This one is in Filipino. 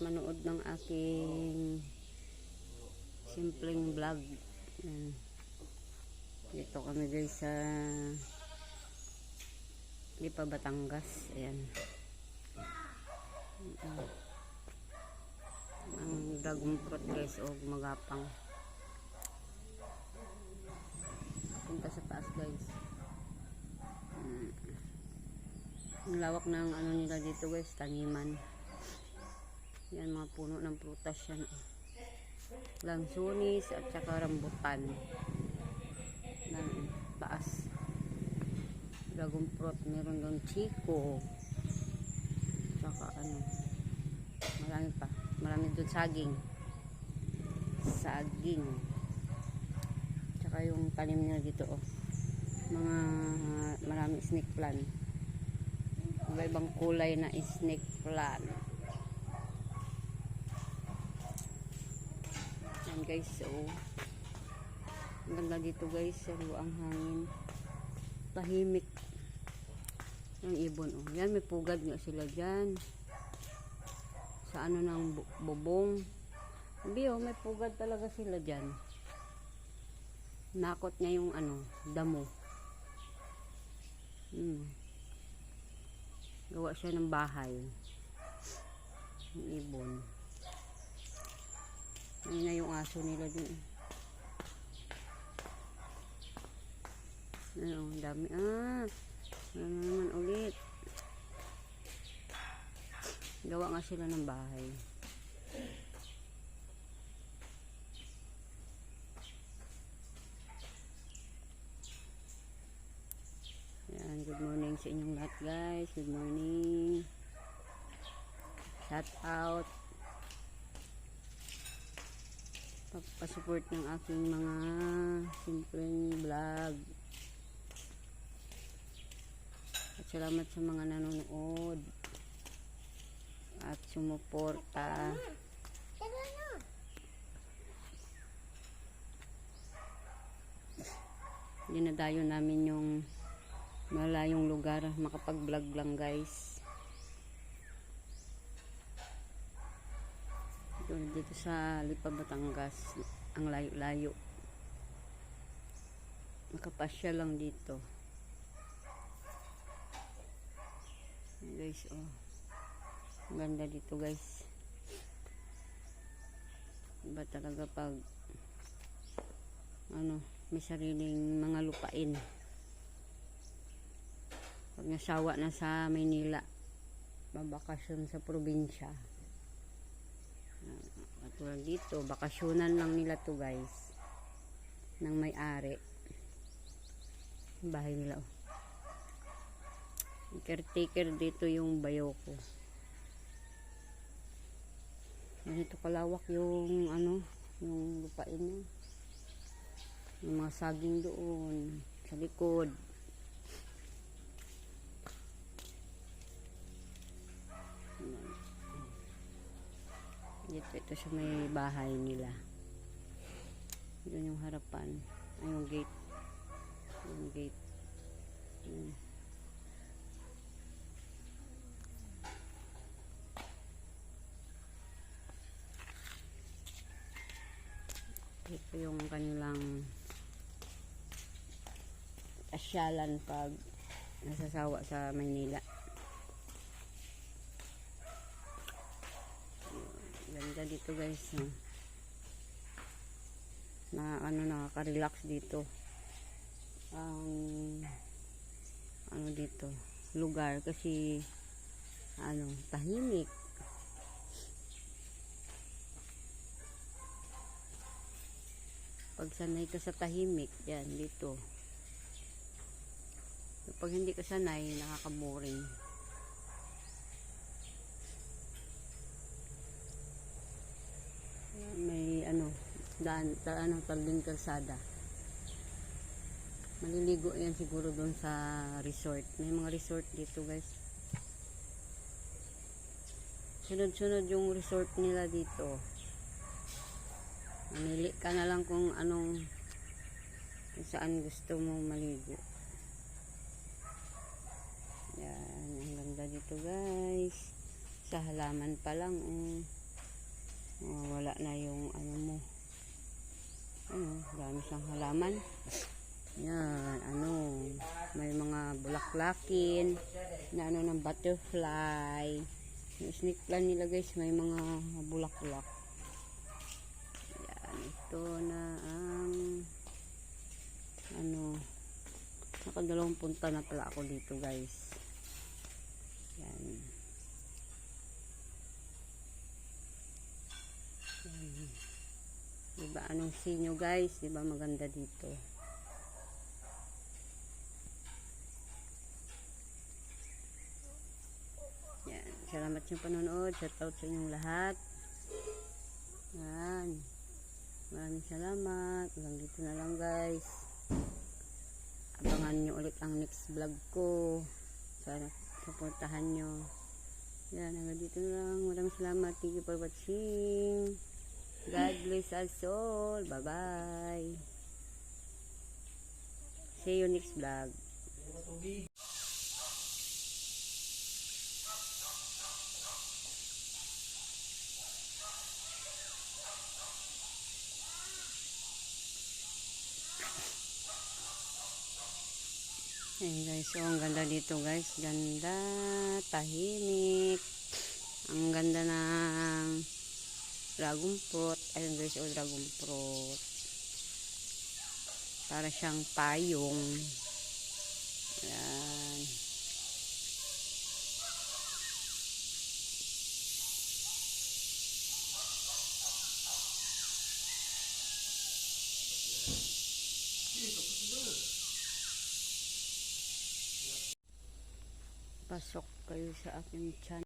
manood ng aking simpleng vlog. Dito kami guys sa Lipa, Batangas. Ayan. Ang dragon fruit guys, o gumagapang. Punta sa taas guys. Ang lawak ng ano nila dito guys, taniman. Yan, mga puno ng prutas yan. Lansunis at saka rambutan. Yan, taas. Dragon fruit, meron doon chico. Saka ano, marami pa. Marami doon saging. Saging. Saka yung tanim nila dito, oh. Mga marami snake plant. Iba-ibang kulay na snake plant. Yan guys, so ang ganda dito guys, saro ang hangin, tahimik ng ibon, oh. Yan, may pugad nga sila dyan sa ano ng bubong. Hindi, oh, may pugad talaga sila dyan. Nakot niya yung ano, damo. Gawa siya ng bahay ng ibon. Ayun na yung aso nila dun. Ano, dami. Ano naman ulit. Gawa nga sila ng bahay. Yan, good morning sa inyong lahat guys. Good morning. Shout out. Pagpasupport ng aking mga simpleng vlog. At salamat sa mga nanonood at sumuporta. Dinadayo namin yung malayong lugar, makapag-vlog lang guys. Dito sa Lipa, Batangas, ang layo-layo. Makapasya lang dito. Guys, oh. Ang ganda dito guys. Iba talaga pag ano, may sariling mga lupain. Pag nasawa na sa Maynila, mabakasyon sa probinsya. Katulad dito, bakasyonan lang nila to guys, ng may-ari. Bahay nila, oh. Caretaker dito yung bayo ko. Ganito kalawak yung ano, yung lupain niya. Yung mga saging doon sa likod. Ito sa may bahay nila. Doon yung harapan. Ay, yung gate. Yung gate. Ito yung kanilang asyalan pag nasasawa sa Maynila. Ganda dito guys, no? Na ano, nakaka-relax dito ang ano dito lugar kasi ano, tahimik. Pag sanay ka sa tahimik, yan dito. Pag hindi ka sanay, nakaka-boring. May ano, taling kalsada. Maliligo yan siguro doon sa resort. May mga resort dito guys. Sunod-sunod yung resort nila dito. Mamili ka na lang kung saan gusto mo maligo. Yan, ang ganda dito guys. Sa halaman pa lang, Wala na yung ano mo. Dami siyang halaman. Yan, may mga bulaklakin na ng butterfly. Yung snake plant nila guys, may mga bulaklak. Yan, ito na ang nakadalawang punta na pala ako dito guys. Yan. Yan. Diba anong sinyo guys? Diba maganda dito? Yan. Salamat sa panonood. Shout out sa inyong lahat. Yan. Maraming salamat. Hanggang dito na lang guys. Abangan nyo ulit ang next vlog ko. Sana supportahan nyo. Yan. Hanggang dito na lang. Maraming salamat. Thank you for watching. God bless us all. Bye bye. See you next vlog. Ayan guys, so ang ganda dito guys, ganda, tahimik, ang ganda ng dragon fruit. Ayun guys, dragon fruit, para siyang payong. Ayan. Pasok kayo sa aking channel.